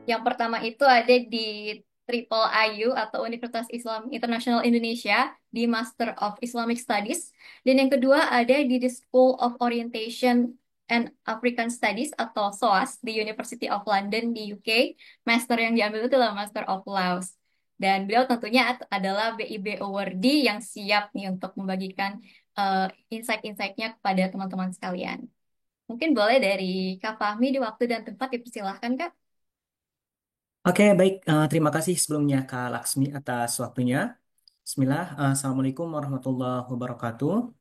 Yang pertama itu ada di Triple IU atau Universitas Islam Internasional Indonesia di Master of Islamic Studies. Dan yang kedua ada di the School of Orientation and African Studies atau SOAS di University of London di UK. Master yang diambil itu adalah Master of Laws. Dan beliau tentunya adalah BIB Awardee yang siap nih untuk membagikan insight-insightnya kepada teman-teman sekalian. Mungkin boleh dari Kak Fahmi di waktu dan tempat dipersilahkan, Kak. Oke, baik. Terima kasih sebelumnya Kak Laksmi atas waktunya. Bismillah. Assalamualaikum warahmatullahi wabarakatuh.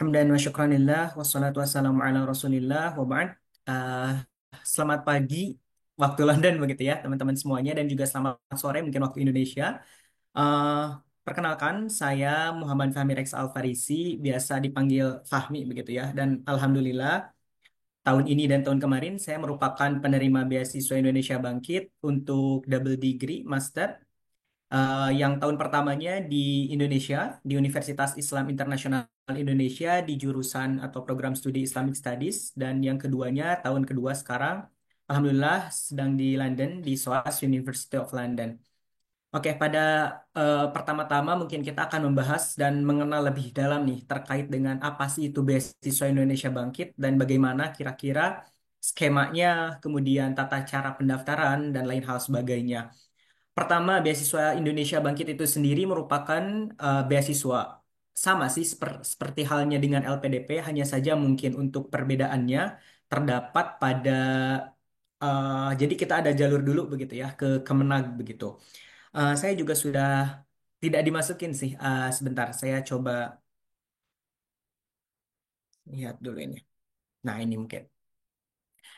Hamdan wa syukranillah. Wassalatu wassalamu ala rasulillah. Wa ba'd. Uh, Selamat pagi waktu London begitu ya teman-teman semuanya. Dan juga selamat sore mungkin waktu Indonesia. Uh, Perkenalkan, saya Muhammad Fahmi Rex Al-Farisi. Biasa dipanggil Fahmi begitu ya. Dan Alhamdulillah tahun ini dan tahun kemarin saya merupakan penerima beasiswa Indonesia Bangkit untuk double degree master yang tahun pertamanya di Indonesia di Universitas Islam Internasional Indonesia di jurusan atau program studi Islamic Studies dan yang keduanya tahun kedua sekarang Alhamdulillah sedang di London di SOAS University of London. Oke, pada pertama-tama mungkin kita akan membahas dan mengenal lebih dalam nih terkait dengan apa sih itu beasiswa Indonesia Bangkit dan bagaimana kira-kira skemanya, kemudian tata cara pendaftaran dan lain hal sebagainya. Pertama, beasiswa Indonesia Bangkit itu sendiri merupakan beasiswa sama sih seperti halnya dengan LPDP, hanya saja mungkin untuk perbedaannya terdapat pada jadi kita ada jalur dulu begitu ya ke Kemenag begitu. Saya juga sudah tidak dimasukin sih. Sebentar, saya coba lihat dulu ini. Nah, ini mungkin.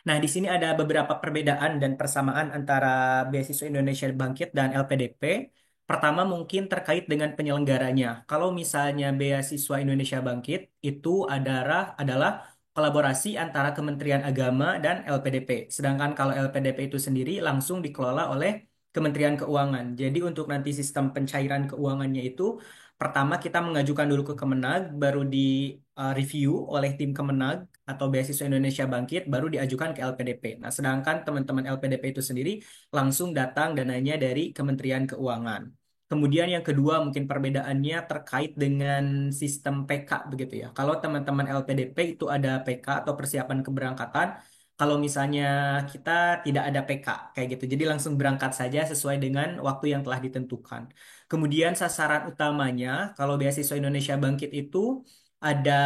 Nah, di sini ada beberapa perbedaan dan persamaan antara beasiswa Indonesia Bangkit dan LPDP. Pertama, mungkin terkait dengan penyelenggaranya. Kalau misalnya beasiswa Indonesia Bangkit itu adalah kolaborasi antara Kementerian Agama dan LPDP. Sedangkan kalau LPDP itu sendiri langsung dikelola oleh Kementerian Keuangan. Jadi untuk nanti sistem pencairan keuangannya itu pertama kita mengajukan dulu ke Kemenag, baru di review oleh tim Kemenag atau Beasiswa Indonesia Bangkit baru diajukan ke LPDP. Nah, sedangkan teman-teman LPDP itu sendiri langsung datang dananya dari Kementerian Keuangan. Kemudian yang kedua mungkin perbedaannya terkait dengan sistem PK begitu ya. Kalau teman-teman LPDP itu ada PK atau persiapan keberangkatan, kalau misalnya kita tidak ada PK kayak gitu. Jadi langsung berangkat saja sesuai dengan waktu yang telah ditentukan. Kemudian sasaran utamanya kalau beasiswa Indonesia Bangkit itu ada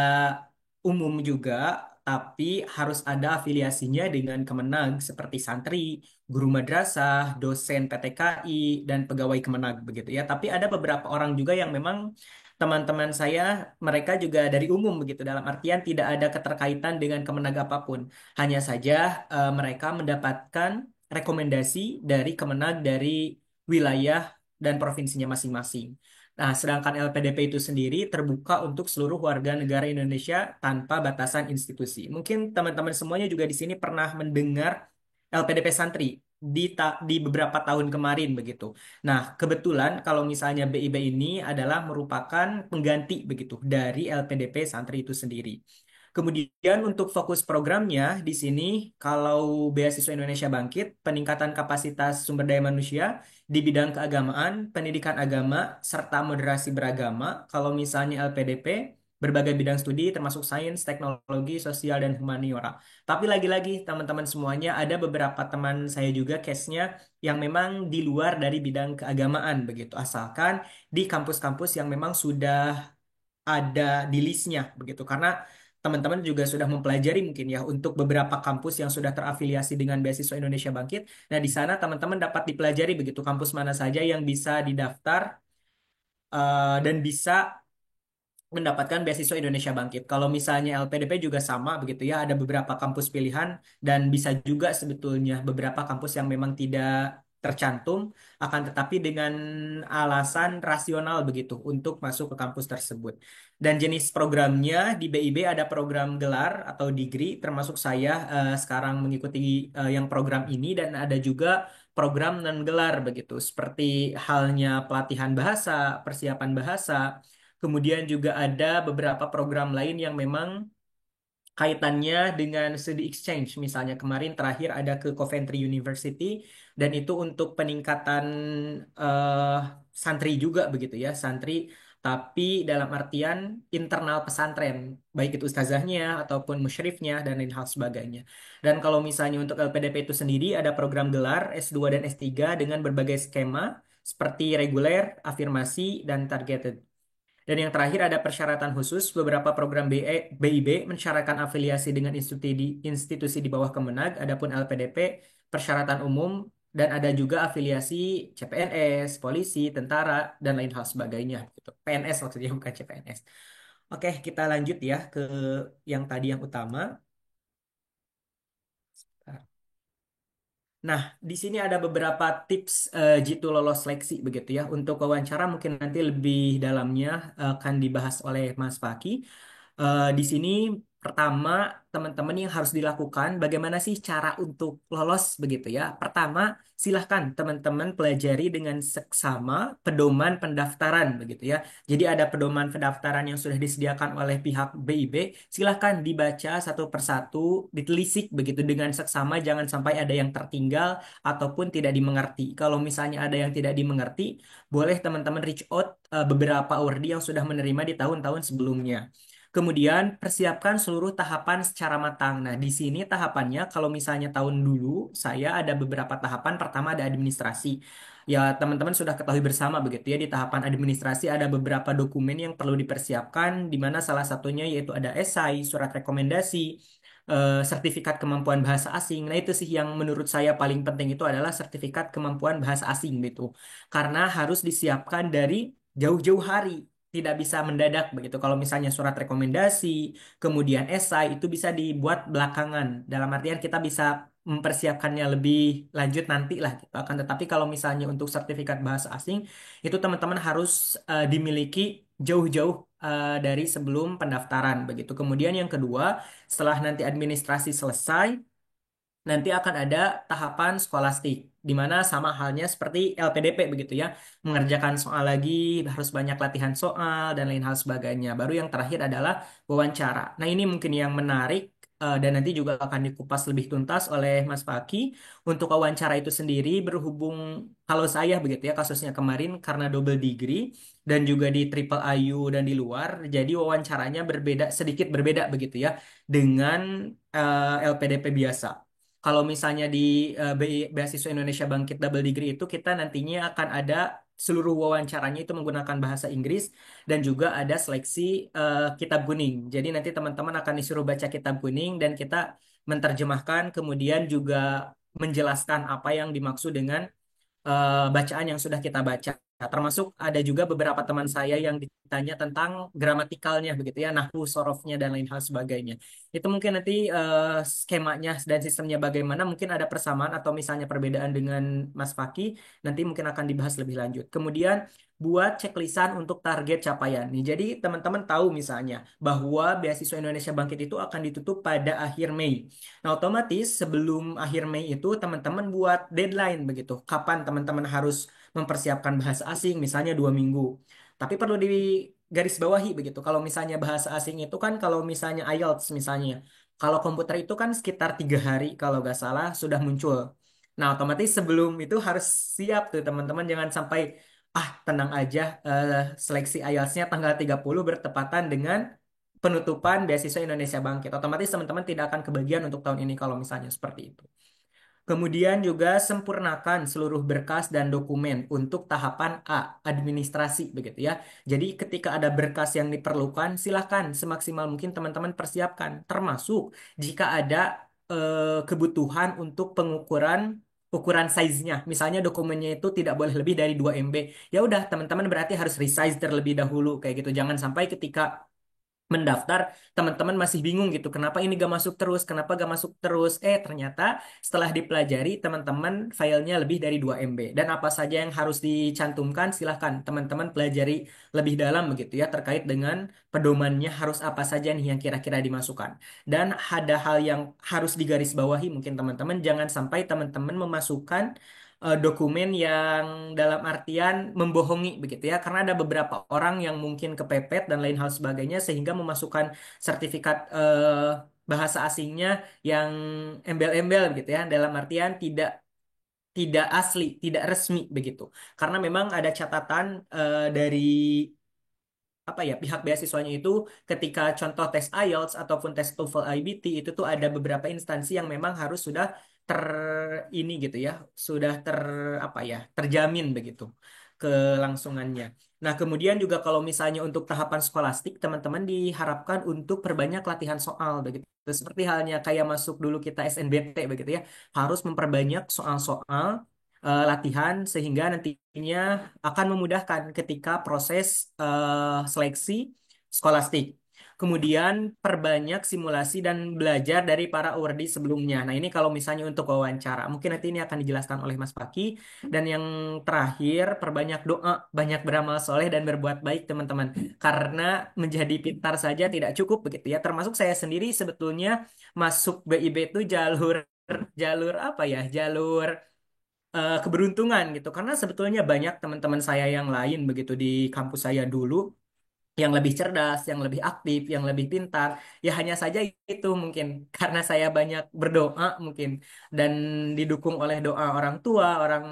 umum juga, tapi harus ada afiliasinya dengan Kemenag seperti santri, guru madrasah, dosen PTKI, dan pegawai Kemenag begitu ya. Tapi ada beberapa orang juga yang memang teman-teman saya, mereka juga dari umum begitu, dalam artian tidak ada keterkaitan dengan Kemenag apapun. Hanya saja mereka mendapatkan rekomendasi dari Kemenag dari wilayah dan provinsinya masing-masing. Nah, sedangkan LPDP itu sendiri terbuka untuk seluruh warga negara Indonesia tanpa batasan institusi. Mungkin teman-teman semuanya juga di sini pernah mendengar LPDP Santri di beberapa tahun kemarin begitu. Nah, kebetulan kalau misalnya BIB ini adalah merupakan pengganti begitu dari LPDP Santri itu sendiri. Kemudian untuk fokus programnya di sini kalau beasiswa Indonesia Bangkit, peningkatan kapasitas sumber daya manusia di bidang keagamaan, pendidikan agama, serta moderasi beragama. Kalau misalnya LPDP, berbagai bidang studi termasuk sains, teknologi, sosial, dan humaniora. Tapi lagi-lagi teman-teman semuanya ada beberapa teman saya juga case-nya yang memang di luar dari bidang keagamaan begitu. Asalkan di kampus-kampus yang memang sudah ada di listnya begitu. Karena teman-teman juga sudah mempelajari mungkin ya untuk beberapa kampus yang sudah terafiliasi dengan beasiswa Indonesia Bangkit. Nah, di sana teman-teman dapat dipelajari begitu kampus mana saja yang bisa didaftar dan bisa mendapatkan beasiswa Indonesia Bangkit. Kalau misalnya LPDP juga sama begitu ya, ada beberapa kampus pilihan dan bisa juga sebetulnya beberapa kampus yang memang tidak tercantum, akan tetapi dengan alasan rasional begitu untuk masuk ke kampus tersebut. Dan jenis programnya di BIB ada program gelar atau degree, termasuk saya sekarang mengikuti yang program ini dan ada juga program non gelar begitu, seperti halnya pelatihan bahasa, persiapan bahasa, Kemudian juga ada beberapa program lain yang memang kaitannya dengan studi exchange. Misalnya kemarin terakhir ada ke Coventry University dan itu untuk peningkatan eh, santri juga begitu ya, santri tapi dalam artian internal pesantren, baik itu ustazahnya ataupun musyrifnya dan lain hal sebagainya. Dan kalau misalnya untuk LPDP itu sendiri ada program gelar S2 dan S3 dengan berbagai skema seperti reguler, afirmasi, dan targeted. Dan yang terakhir ada persyaratan khusus. Beberapa program BIB mensyaratkan afiliasi dengan institusi di bawah Kemenag, adapun LPDP persyaratan umum dan ada juga afiliasi CPNS, polisi, tentara dan lain hal sebagainya gitu. PNS maksudnya bukan CPNS. Oke, kita lanjut ya ke yang tadi yang utama. Nah, di sini ada beberapa tips jitu lolos seleksi begitu ya. Untuk wawancara mungkin nanti lebih dalamnya akan dibahas oleh Mas Faki. Di sini pertama teman-teman yang harus dilakukan bagaimana sih cara untuk lolos begitu ya. Pertama, silahkan teman-teman pelajari dengan seksama pedoman pendaftaran begitu ya. Jadi ada pedoman pendaftaran yang sudah disediakan oleh pihak BIB. Silahkan dibaca satu persatu, ditelisik begitu dengan seksama. Jangan sampai ada yang tertinggal ataupun tidak dimengerti. Kalau misalnya ada yang tidak dimengerti, boleh teman-teman reach out beberapa awardee yang sudah menerima di tahun-tahun sebelumnya. Kemudian persiapkan seluruh tahapan secara matang. Nah, di sini tahapannya kalau misalnya tahun dulu saya ada beberapa tahapan. Pertama ada administrasi. Ya, teman-teman sudah ketahui bersama begitu ya di tahapan administrasi ada beberapa dokumen yang perlu dipersiapkan di mana salah satunya yaitu ada esai, surat rekomendasi, sertifikat kemampuan bahasa asing. Nah, itu sih yang menurut saya paling penting itu adalah sertifikat kemampuan bahasa asing gitu. Karena harus disiapkan dari jauh-jauh hari tidak bisa mendadak begitu. Kalau misalnya surat rekomendasi, kemudian esai itu bisa dibuat belakangan. Dalam artian kita bisa mempersiapkannya lebih lanjut nanti lah gitu. Akan tetapi kalau misalnya untuk sertifikat bahasa asing itu teman-teman harus dimiliki jauh-jauh dari sebelum pendaftaran begitu. Kemudian yang kedua, setelah nanti administrasi selesai, nanti akan ada tahapan skolastik, di mana sama halnya seperti LPDP begitu ya, mengerjakan soal lagi, harus banyak latihan soal, dan lain hal sebagainya. Baru yang terakhir adalah wawancara. Nah ini mungkin yang menarik, dan nanti juga akan dikupas lebih tuntas oleh Mas Faki. Untuk wawancara itu sendiri, berhubung kalau saya begitu ya, kasusnya kemarin karena double degree, dan juga di Triple IU dan di luar, jadi wawancaranya berbeda, sedikit berbeda begitu ya, dengan LPDP biasa. Kalau misalnya di Beasiswa Indonesia Bangkit Double Degree itu kita nantinya akan ada seluruh wawancaranya itu menggunakan bahasa Inggris dan juga ada seleksi kitab kuning. Jadi nanti teman-teman akan disuruh baca kitab kuning dan kita menerjemahkan kemudian juga menjelaskan apa yang dimaksud dengan bacaan yang sudah kita baca. Termasuk ada juga beberapa teman saya yang ditanya tentang gramatikalnya begitu ya, nahwu, sorofnya dan lain hal sebagainya. Itu mungkin nanti skemanya dan sistemnya bagaimana, mungkin ada persamaan atau misalnya perbedaan dengan Mas Faki, nanti mungkin akan dibahas lebih lanjut. Kemudian buat checklistan untuk target capaian. Nih, jadi teman-teman tahu misalnya bahwa beasiswa Indonesia Bangkit itu akan ditutup pada akhir Mei. Nah, otomatis sebelum akhir Mei itu teman-teman buat deadline begitu. Kapan teman-teman harus mempersiapkan bahasa asing, misalnya 2 minggu. Tapi perlu di garis bawahi begitu. Kalau misalnya bahasa asing itu kan kalau misalnya IELTS misalnya. Kalau komputer itu kan sekitar 3 hari kalau nggak salah sudah muncul. Nah, otomatis sebelum itu harus siap tuh teman-teman. Jangan sampai, tenang aja, seleksi IELTS-nya tanggal 30 bertepatan dengan penutupan beasiswa Indonesia Bangkit. Otomatis teman-teman tidak akan kebagian untuk tahun ini kalau misalnya seperti itu. Kemudian juga sempurnakan seluruh berkas dan dokumen untuk tahapan A, administrasi begitu ya. Jadi ketika ada berkas yang diperlukan, silahkan semaksimal mungkin teman-teman persiapkan. Termasuk jika ada kebutuhan untuk pengukuran ukuran size-nya. Misalnya dokumennya itu tidak boleh lebih dari 2 MB. Ya udah, teman-teman berarti harus resize terlebih dahulu kayak gitu. Jangan sampai ketika mendaftar, teman-teman masih bingung gitu, kenapa ini gak masuk terus, kenapa gak masuk terus. Ternyata setelah dipelajari, teman-teman filenya lebih dari 2 MB. Dan apa saja yang harus dicantumkan, silahkan teman-teman pelajari lebih dalam begitu ya, terkait dengan pedomannya harus apa saja nih yang kira-kira dimasukkan. Dan ada hal yang harus digarisbawahi mungkin teman-teman, jangan sampai teman-teman memasukkan dokumen yang dalam artian membohongi begitu ya, karena ada beberapa orang yang mungkin kepepet dan lain hal sebagainya sehingga memasukkan sertifikat bahasa asingnya yang embel-embel gitu ya, dalam artian tidak tidak asli, tidak resmi begitu. Karena memang ada catatan dari apa ya pihak beasiswanya itu ketika contoh tes IELTS ataupun tes TOEFL IBT itu tuh ada beberapa instansi yang memang harus sudah ter ini gitu ya sudah ter apa ya terjamin begitu kelangsungannya. Nah kemudian juga kalau misalnya untuk tahapan skolastik teman-teman diharapkan untuk perbanyak latihan soal begitu. Seperti halnya kayak masuk dulu kita SNBT begitu ya harus memperbanyak soal-soal latihan sehingga nantinya akan memudahkan ketika proses seleksi skolastik. Kemudian perbanyak simulasi dan belajar dari para awardee sebelumnya. Nah, ini kalau misalnya untuk wawancara, mungkin nanti ini akan dijelaskan oleh Mas Paki. Dan yang terakhir, perbanyak doa, banyak beramal soleh dan berbuat baik, teman-teman. Karena menjadi pintar saja tidak cukup begitu ya. Termasuk saya sendiri sebetulnya masuk BIB itu jalur jalur apa ya? Jalur keberuntungan gitu karena sebetulnya banyak teman-teman saya yang lain begitu di kampus saya dulu yang lebih cerdas, yang lebih aktif, yang lebih pintar. Ya hanya saja itu mungkin karena saya banyak berdoa mungkin dan didukung oleh doa orang tua, orang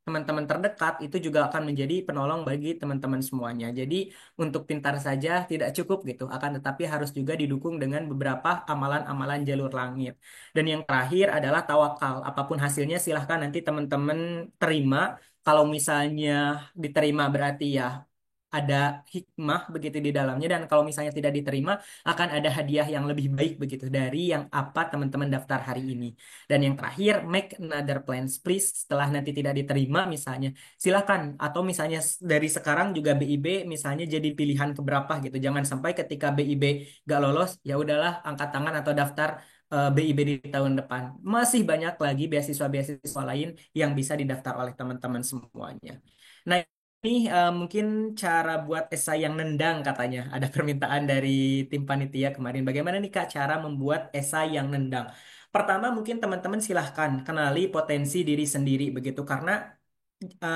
teman-teman terdekat itu juga akan menjadi penolong bagi teman-teman semuanya. Jadi untuk pintar saja tidak cukup gitu, akan tetapi harus juga didukung dengan beberapa amalan-amalan jalur langit. Dan yang terakhir adalah tawakal. Apapun hasilnya silahkan nanti teman-teman terima. Kalau misalnya diterima berarti ya ada hikmah begitu di dalamnya dan kalau misalnya tidak diterima akan ada hadiah yang lebih baik begitu dari yang apa teman-teman daftar hari ini. Dan yang terakhir make another plans please setelah nanti tidak diterima misalnya silakan atau misalnya dari sekarang juga BIB misalnya jadi pilihan keberapa gitu. Jangan sampai ketika BIB gak lolos ya udahlah angkat tangan atau daftar BIB di tahun depan. Masih banyak lagi beasiswa-beasiswa lain yang bisa didaftar oleh teman-teman semuanya. Nah, ini mungkin cara buat esai yang nendang katanya. Ada permintaan dari tim panitia kemarin. Bagaimana nih Kak cara membuat esai yang nendang? Pertama mungkin teman-teman silahkan kenali potensi diri sendiri begitu. Karena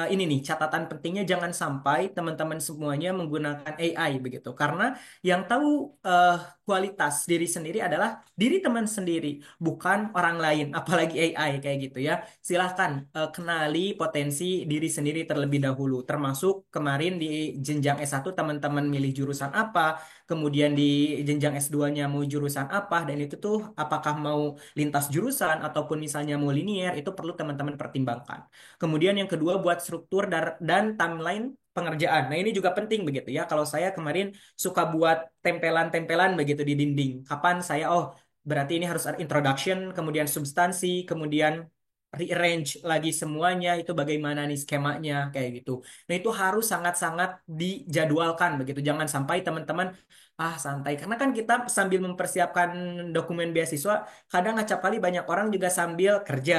ini nih catatan pentingnya jangan sampai teman-teman semuanya menggunakan AI begitu. Karena yang tahu eh, kualitas diri sendiri adalah diri teman sendiri, bukan orang lain, apalagi AI kayak gitu ya. Silahkan kenali potensi diri sendiri terlebih dahulu. Termasuk kemarin di jenjang S1 teman-teman milih jurusan apa, kemudian di jenjang S2-nya mau jurusan apa, dan itu tuh apakah mau lintas jurusan ataupun misalnya mau linear, itu perlu teman-teman pertimbangkan. Kemudian yang kedua buat struktur dan timeline pengerjaan. Nah, ini juga penting begitu ya. Kalau saya kemarin suka buat tempelan-tempelan begitu di dinding. Kapan saya berarti ini harus ada introduction, kemudian substansi, kemudian rearrange lagi semuanya itu bagaimana nih skemanya kayak gitu. Nah, itu harus sangat-sangat dijadwalkan begitu. Jangan sampai teman-teman santai karena kan kita sambil mempersiapkan dokumen beasiswa kadang acap kali banyak orang juga sambil kerja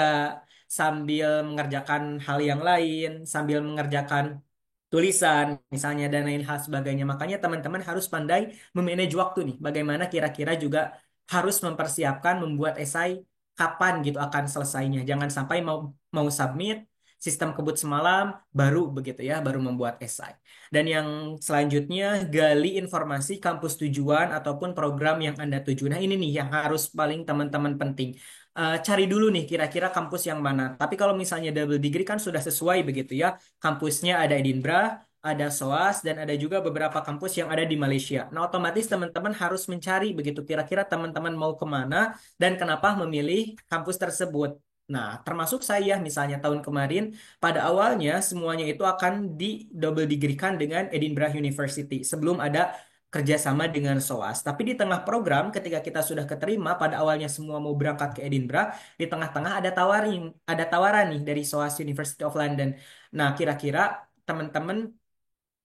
sambil mengerjakan hal yang lain, sambil mengerjakan tulisan, misalnya dan lain hal sebagainya. Makanya teman-teman harus pandai memanage waktu nih. Bagaimana kira-kira juga harus mempersiapkan membuat esai kapan gitu akan selesainya. Jangan sampai mau mau submit sistem kebut semalam baru begitu ya, baru membuat esai. Dan yang selanjutnya gali informasi kampus tujuan ataupun program yang Anda tuju. Nah, ini nih yang harus paling teman-teman penting cari dulu nih kira-kira kampus yang mana. Tapi kalau misalnya double degree kan sudah sesuai begitu ya. Kampusnya ada Edinburgh, ada SOAS, dan ada juga beberapa kampus yang ada di Malaysia. Nah, otomatis teman-teman harus mencari begitu kira-kira teman-teman mau kemana dan kenapa memilih kampus tersebut. Nah, termasuk saya misalnya tahun kemarin, pada awalnya semuanya itu akan di double degree-kan dengan Edinburgh University sebelum ada kerjasama dengan SOAS. Tapi di tengah program, ketika kita sudah keterima, pada awalnya semua mau berangkat ke Edinburgh, di tengah-tengah ada tawaran nih dari SOAS University of London. Nah, kira-kira teman-teman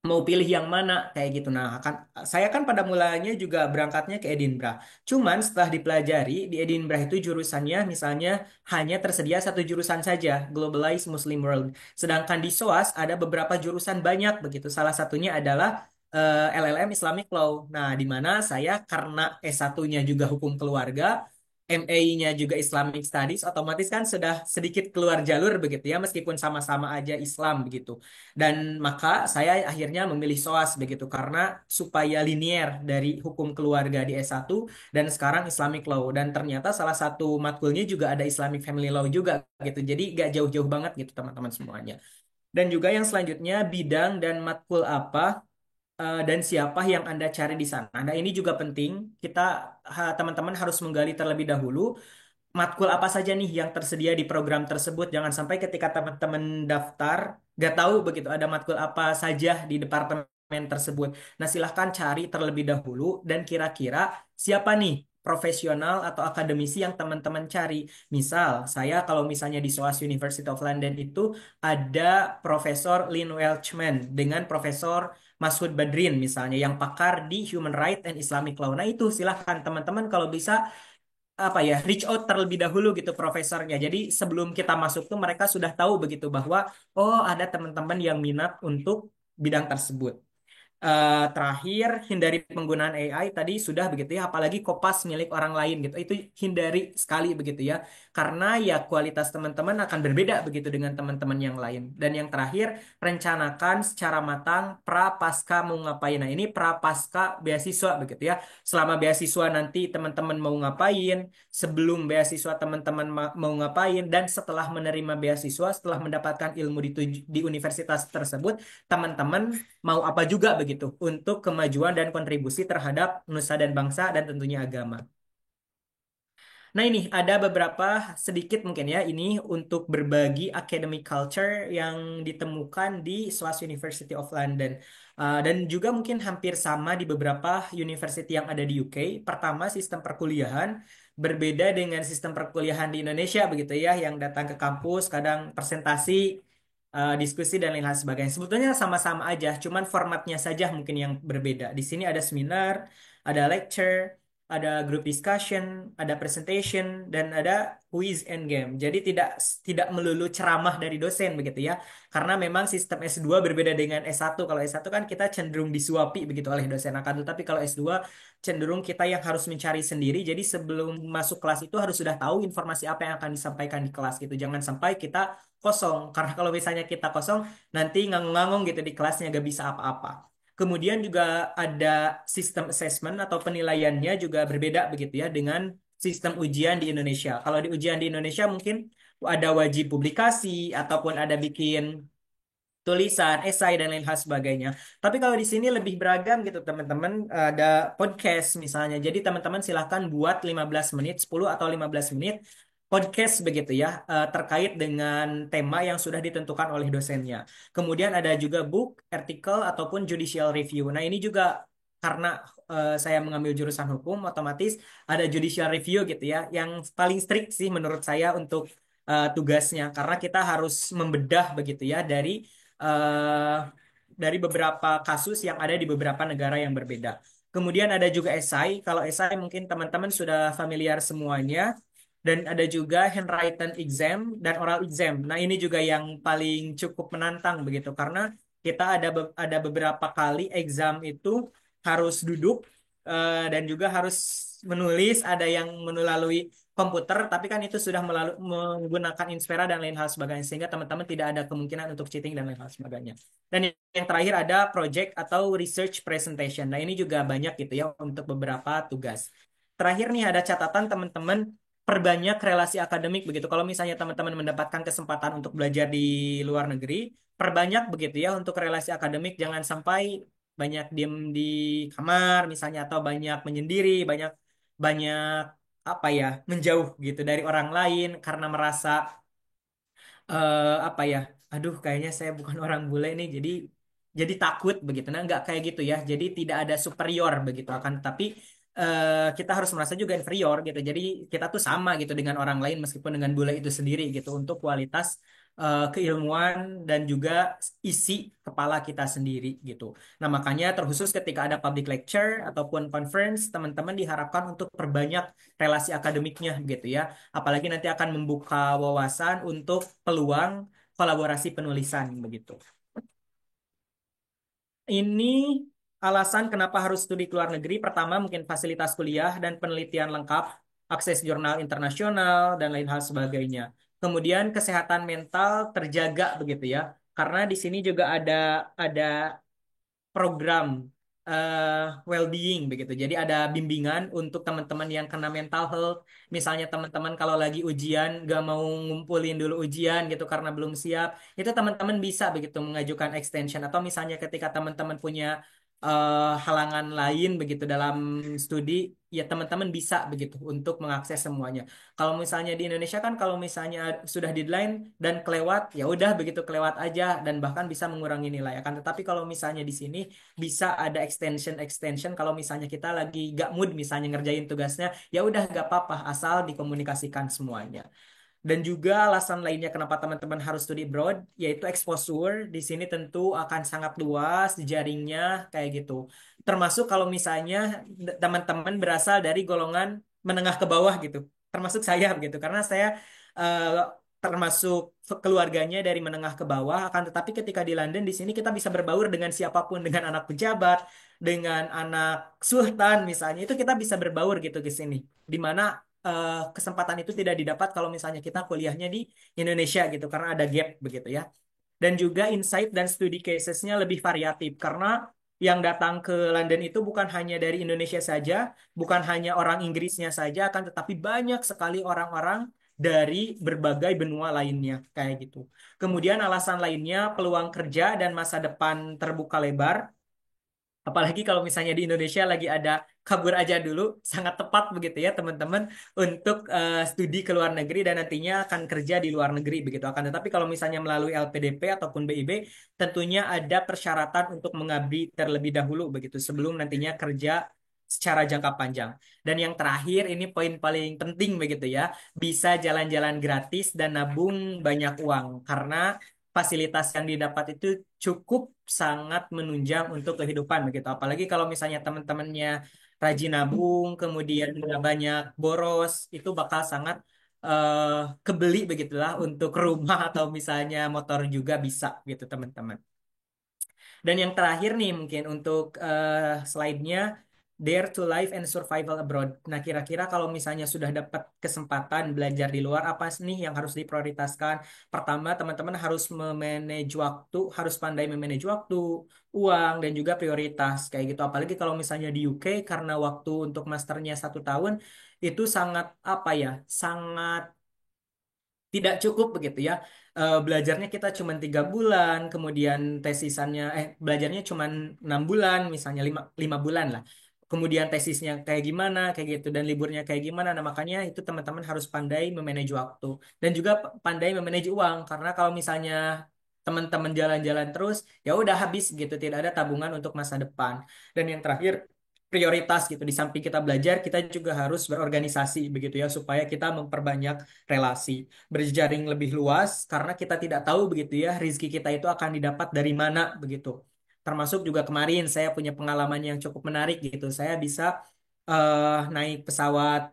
mau pilih yang mana kayak gitu. Nah, saya kan pada mulanya juga berangkatnya ke Edinburgh. Cuman setelah dipelajari di Edinburgh itu jurusannya misalnya hanya tersedia satu jurusan saja, Globalized Muslim World. Sedangkan di SOAS ada beberapa jurusan banyak begitu. Salah satunya adalah LLM Islamic Law. Nah, di mana saya karena S1-nya juga hukum keluarga, MA-nya juga Islamic Studies, otomatis kan sudah sedikit keluar jalur begitu ya, meskipun sama-sama aja Islam begitu. Dan maka saya akhirnya memilih SOAS begitu, karena supaya linier dari hukum keluarga di S1 dan sekarang Islamic Law. Dan ternyata salah satu matkulnya juga ada Islamic Family Law juga gitu. Jadi gak jauh-jauh banget gitu teman-teman semuanya. Dan juga yang selanjutnya bidang dan matkul apa dan siapa yang Anda cari di sana. Nah, ini juga penting. Kita teman-teman harus menggali terlebih dahulu matkul apa saja nih yang tersedia di program tersebut. Jangan sampai ketika teman-teman daftar, nggak tahu begitu ada matkul apa saja di departemen tersebut. Nah, silahkan cari terlebih dahulu dan kira-kira siapa nih profesional atau akademisi yang teman-teman cari. Misal, saya kalau misalnya di SOAS University of London itu ada Profesor Lynn Welchman dengan Profesor Masud Badrin misalnya yang pakar di Human Rights and Islamic Law. Nah, itu silahkan teman-teman kalau bisa apa ya reach out terlebih dahulu gitu profesornya. Jadi sebelum kita masuk tuh mereka sudah tahu begitu bahwa oh ada teman-teman yang minat untuk bidang tersebut. Terakhir, hindari penggunaan AI tadi sudah begitu ya, apalagi kopas milik orang lain gitu. Itu hindari sekali begitu ya, karena ya kualitas teman-teman akan berbeda begitu dengan teman-teman yang lain. Dan yang terakhir, rencanakan secara matang pra pasca mau ngapain. Nah, ini pra pasca beasiswa begitu ya. Selama beasiswa nanti teman-teman mau ngapain, sebelum beasiswa teman-teman mau ngapain, dan setelah menerima beasiswa, setelah mendapatkan ilmu di universitas tersebut, teman-teman mau apa juga begitu untuk kemajuan dan kontribusi terhadap nusa dan bangsa dan tentunya agama. Nah ini ada beberapa sedikit mungkin ya ini untuk berbagi academic culture yang ditemukan di SOAS University of London. Dan juga mungkin hampir sama di beberapa university yang ada di UK. Pertama, sistem perkuliahan berbeda dengan sistem perkuliahan di Indonesia begitu ya, yang datang ke kampus kadang presentasi, diskusi dan lain hal sebagainya. Sebetulnya sama-sama aja, cuman formatnya saja mungkin yang berbeda. Di sini ada seminar, ada lecture, ada group discussion, ada presentation, dan ada quiz and game. Jadi tidak tidak melulu ceramah dari dosen begitu ya. Karena memang sistem S2 berbeda dengan S1. Kalau S1 kan kita cenderung disuapi begitu oleh dosen akan, tetapi kalau S2 cenderung kita yang harus mencari sendiri. Jadi sebelum masuk kelas itu harus sudah tahu informasi apa yang akan disampaikan di kelas gitu. Jangan sampai kita kosong. Karena kalau misalnya kita kosong, nanti ngangong-ngangong gitu di kelasnya gak bisa apa-apa. Kemudian juga ada sistem assessment atau penilaiannya juga berbeda begitu ya dengan sistem ujian di Indonesia. Kalau di ujian di Indonesia mungkin ada wajib publikasi ataupun ada bikin tulisan, esai dan lain hal sebagainya. Tapi kalau di sini lebih beragam gitu teman-teman, ada podcast misalnya. Jadi teman-teman silahkan buat 15 menit, 10 atau 15 menit podcast begitu ya, terkait dengan tema yang sudah ditentukan oleh dosennya. Kemudian ada juga book, artikel ataupun judicial review. Nah, ini juga karena saya mengambil jurusan hukum, otomatis ada judicial review gitu ya, yang paling strict sih menurut saya untuk tugasnya karena kita harus membedah begitu ya dari beberapa kasus yang ada di beberapa negara yang berbeda. Kemudian ada juga esai. Kalau esai mungkin teman-teman sudah familiar semuanya. Dan ada juga handwritten exam dan oral exam. Nah, ini juga yang paling cukup menantang begitu karena kita ada beberapa kali exam itu harus duduk dan juga harus menulis, ada yang melalui komputer, tapi kan itu sudah menggunakan Inspera dan lain hal sebagainya, sehingga teman-teman tidak ada kemungkinan untuk cheating dan lain hal sebagainya. Dan yang terakhir ada project atau research presentation. Nah, ini juga banyak gitu ya untuk beberapa tugas. Terakhir nih ada catatan teman-teman perbanyak relasi akademik begitu. Kalau misalnya teman-teman mendapatkan kesempatan untuk belajar di luar negeri, perbanyak begitu ya untuk relasi akademik. Jangan sampai banyak diem di kamar misalnya atau banyak menyendiri, banyak banyak apa ya menjauh gitu dari orang lain karena merasa apa ya, aduh kayaknya saya bukan orang bule nih, jadi takut begitu. Nah, nggak kayak gitu ya. Jadi tidak ada superior begitu akan, tapi kita harus merasa juga inferior gitu. Jadi kita tuh sama gitu dengan orang lain meskipun dengan bule itu sendiri gitu untuk kualitas keilmuan dan juga isi kepala kita sendiri gitu. Nah, makanya terkhusus ketika ada public lecture ataupun conference, teman-teman diharapkan untuk perbanyak relasi akademiknya gitu ya. Apalagi nanti akan membuka wawasan untuk peluang kolaborasi penulisan begitu. Ini alasan kenapa harus studi ke luar negeri. Pertama, mungkin fasilitas kuliah dan penelitian lengkap. akses jurnal internasional, dan lain hal sebagainya. Kemudian kesehatan mental terjaga begitu ya. Karena di sini juga ada program well-being begitu. Jadi ada bimbingan untuk teman-teman yang kena mental health. Misalnya teman-teman kalau lagi ujian gak mau ngumpulin dulu ujian gitu karena belum siap, itu teman-teman bisa begitu mengajukan extension. Atau misalnya ketika teman-teman punya halangan lain begitu dalam studi, ya teman-teman bisa begitu untuk mengakses semuanya. Kalau misalnya di Indonesia kan kalau misalnya sudah deadline dan kelewat, ya udah begitu kelewat aja dan bahkan bisa mengurangi nilai. Akan tetapi kalau misalnya di sini bisa ada extension kalau misalnya kita lagi gak mood misalnya ngerjain tugasnya, ya udah gak apa-apa asal dikomunikasikan semuanya. Dan juga alasan lainnya kenapa teman-teman harus studi abroad, yaitu exposure. Di sini tentu akan sangat luas jaringnya kayak gitu. Termasuk kalau misalnya teman-teman berasal dari golongan menengah ke bawah gitu. Termasuk saya gitu. Karena saya eh, termasuk keluarganya dari menengah ke bawah. Akan tetapi ketika di London, di sini kita bisa berbaur dengan siapapun. Dengan anak pejabat, dengan anak sultan misalnya. Itu kita bisa berbaur gitu ke sini. Di mana kesempatan itu tidak didapat kalau misalnya kita kuliahnya di Indonesia gitu karena ada gap begitu ya. Dan juga insight dan studi casesnya lebih variatif karena yang datang ke London itu bukan hanya dari Indonesia saja, bukan hanya orang Inggrisnya saja, akan tetapi banyak sekali orang-orang dari berbagai benua lainnya kayak gitu. Kemudian alasan lainnya peluang kerja dan masa depan terbuka lebar. Apalagi kalau misalnya di Indonesia lagi ada kabur aja dulu, sangat tepat begitu ya teman-teman untuk studi ke luar negeri dan nantinya akan kerja di luar negeri begitu. Akan tetapi kalau misalnya melalui LPDP ataupun BIB, tentunya ada persyaratan untuk mengabdi terlebih dahulu begitu sebelum nantinya kerja secara jangka panjang. Dan yang terakhir ini poin paling penting begitu ya, bisa jalan-jalan gratis dan nabung banyak uang karena fasilitas yang didapat itu cukup sangat menunjang untuk kehidupan begitu. Apalagi kalau misalnya teman-temannya rajin nabung, kemudian nggak banyak boros, itu bakal sangat eh, kebeli begitulah untuk rumah atau misalnya motor juga bisa gitu teman-teman. Dan yang terakhir nih mungkin untuk slide-nya Dare to Life and Survival Abroad. Nah, kira-kira kalau misalnya sudah dapat kesempatan belajar di luar, apa sih nih yang harus diprioritaskan? Pertama, teman-teman harus memanage waktu, harus pandai memanage waktu, uang, dan juga prioritas kayak gitu. Apalagi kalau misalnya di UK, karena waktu untuk masternya 1 tahun, itu sangat apa ya, sangat tidak cukup begitu ya. Belajarnya kita cuma 3 bulan, kemudian tesisannya belajarnya cuma 6 bulan, misalnya lima bulan lah. Kemudian tesisnya kayak gimana, kayak gitu, dan liburnya kayak gimana. Nah, makanya itu teman-teman harus pandai memanage waktu dan juga pandai memanage uang. Karena kalau misalnya teman-teman jalan-jalan terus, ya udah habis gitu, tidak ada tabungan untuk masa depan. Dan yang terakhir prioritas gitu. Di samping kita belajar, kita juga harus berorganisasi begitu ya supaya kita memperbanyak relasi berjejaring lebih luas karena kita tidak tahu begitu ya rizki kita itu akan didapat dari mana begitu. Termasuk juga kemarin saya punya pengalaman yang cukup menarik gitu. Saya bisa naik pesawat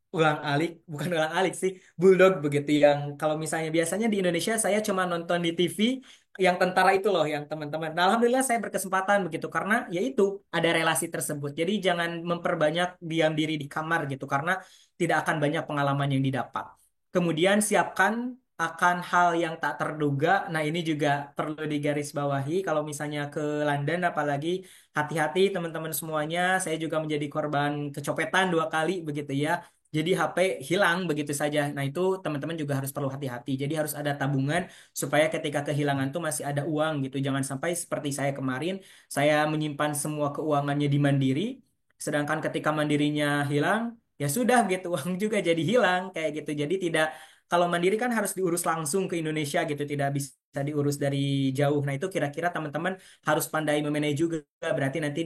ulang-alik, bukan ulang-alik sih, bulldog begitu yang kalau misalnya biasanya di Indonesia saya cuma nonton di TV yang tentara itu loh yang teman-teman. Nah, alhamdulillah saya berkesempatan begitu karena ya itu ada relasi tersebut. Jadi jangan memperbanyak diam diri di kamar gitu karena tidak akan banyak pengalaman yang didapat. Kemudian siapkan akan hal yang tak terduga. Nah, ini juga perlu digarisbawahi kalau misalnya ke London apalagi hati-hati teman-teman semuanya. Saya juga menjadi korban kecopetan 2 kali begitu ya. Jadi HP hilang begitu saja. Nah, itu teman-teman juga harus perlu hati-hati. Jadi harus ada tabungan supaya ketika kehilangan tuh masih ada uang gitu. Jangan sampai seperti saya kemarin, saya menyimpan semua keuangannya di Mandiri, sedangkan ketika Mandirinya hilang, ya sudah gitu uang juga jadi hilang kayak gitu. Jadi tidak kalau Mandiri kan harus diurus langsung ke Indonesia gitu, tidak bisa diurus dari jauh. Nah, itu kira-kira teman-teman harus pandai memanage juga. Berarti nanti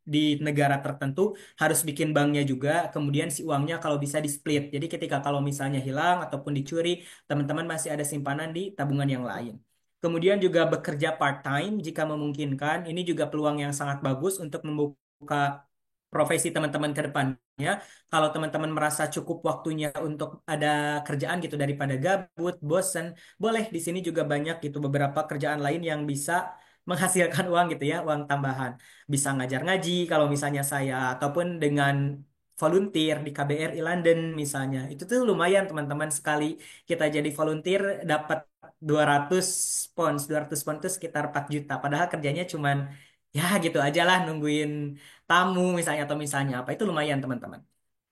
di negara tertentu harus bikin banknya juga, kemudian si uangnya kalau bisa di-split. Jadi ketika kalau misalnya hilang ataupun dicuri, teman-teman masih ada simpanan di tabungan yang lain. Kemudian juga bekerja part-time jika memungkinkan. Ini juga peluang yang sangat bagus untuk membuka profesi teman-teman ke depannya. Kalau teman-teman merasa cukup waktunya untuk ada kerjaan gitu daripada gabut, bosen, boleh di sini juga banyak gitu beberapa kerjaan lain yang bisa menghasilkan uang gitu ya, uang tambahan bisa ngajar ngaji kalau misalnya saya ataupun dengan volunteer di KBRI London misalnya. Itu tuh lumayan teman-teman, sekali kita jadi volunteer dapat 200 pounds. 200 pounds itu sekitar 4 juta. Padahal kerjanya cuman ya gitu aja lah, nungguin tamu misalnya atau misalnya apa. Itu lumayan teman-teman.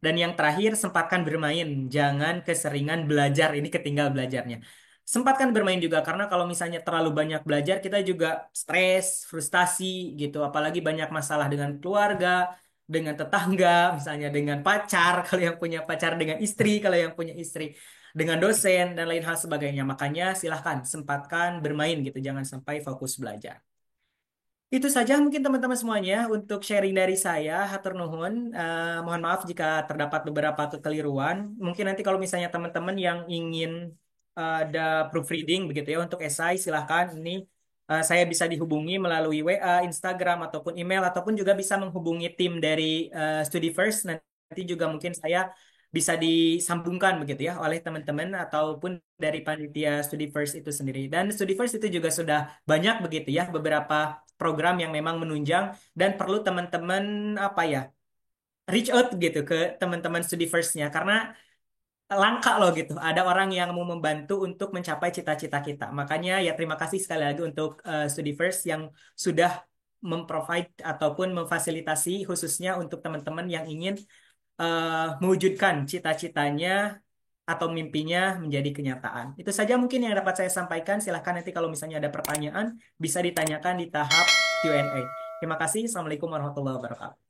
Dan yang terakhir, sempatkan bermain. Jangan keseringan belajar. Ini ketinggal belajarnya. Sempatkan bermain juga, karena kalau misalnya terlalu banyak belajar, kita juga stres, frustasi gitu. Apalagi banyak masalah dengan keluarga, dengan tetangga, misalnya dengan pacar, kalau yang punya pacar, dengan istri, kalau yang punya istri, dengan dosen, dan lain hal sebagainya. Makanya silahkan sempatkan bermain gitu. Jangan sampai fokus belajar. Itu saja mungkin teman-teman semuanya untuk sharing dari saya. Hatur nuhun. Mohon maaf jika terdapat beberapa kekeliruan. Mungkin nanti kalau misalnya teman-teman yang ingin ada proofreading begitu ya untuk esai, silahkan ini saya bisa dihubungi melalui WA, Instagram ataupun email, ataupun juga bisa menghubungi tim dari Study First. Nanti juga mungkin saya bisa disambungkan begitu ya oleh teman-teman ataupun dari panitia Study First itu sendiri. Dan Study First itu juga sudah banyak begitu ya beberapa program yang memang menunjang, dan perlu teman-teman apa ya, reach out gitu ke teman-teman Study First-nya, karena langka loh gitu ada orang yang mau membantu untuk mencapai cita-cita kita. Makanya ya terima kasih sekali lagi untuk Study First yang sudah memprovide ataupun memfasilitasi khususnya untuk teman-teman yang ingin mewujudkan cita-citanya atau mimpinya menjadi kenyataan. Itu saja mungkin yang dapat saya sampaikan. Silahkan nanti kalau misalnya ada pertanyaan bisa ditanyakan di tahap Q&A. Terima kasih. Assalamualaikum warahmatullahi wabarakatuh.